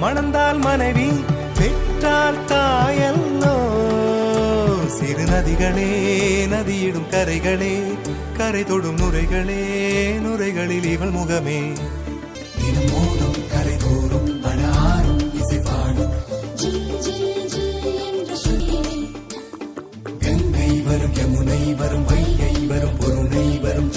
மணந்தால் மனைவி பெற்றால் தாயல்லோ. சிறு நதிகளே நதியிடும் கரைகளே கரை தொடும் நுரைகளே நுரைகளில் இவள் முகமே. தினம் மோதும் கரை தோறும் அனாரும் இசை பாடும் கங்கை வரும் யமுனை வரும் வைகை வரும் பொருணை வரும்.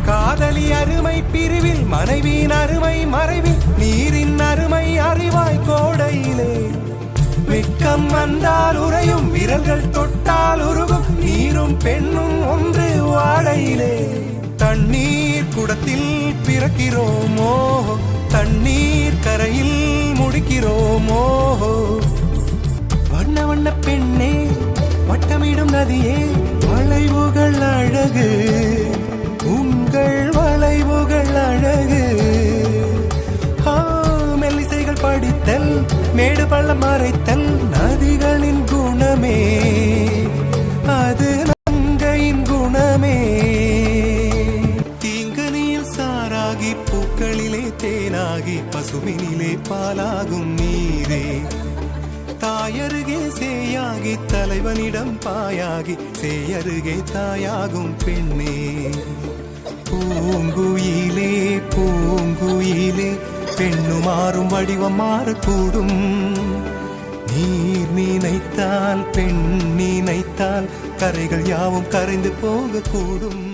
காதலி அருமை பிரிவில் மனைவியின் அருமை மறைவில் நீரின் அருமை அறிவாய் கோடையிலே. வெட்கம் வந்தால் உறையும் விரல்கள் தொட்டால் உருகும் நீரும் பெண்ணும் ஒன்று வாடையிலே. தண்ணீர் குடத்தில் பிறக்கிறோமோ தண்ணீர் கரையில் முடிக்கிறோமோ. வண்ண வண்ண பெண்ணே வட்டமிடும் நதியே வளைவுகள் அழகு உங்கள் வளைவுகள் அழகு. மெல்லிசைகள் படித்தல் மேடு பள்ளம் மறைத்தல் நதிகளின் குணமே அது நங்கையின் குணமே. தீங்கனியில் சாராகி பூக்களிலே தேனாகி பசுவினிலே பாலாகும் நீரே. தாயருகே சேயாகி தலைவனிடம் பாயாகி சேயருகே தாயாகும் பெண்ணே. பூங்குயிலே பூங்குயிலே பெண்ணு மாறும் வடிவம் மாறக்கூடும். நீர் நினைத்தால் பெண் நினைத்தால் கரைகள் யாவும் கரைந்து போகக்கூடும்.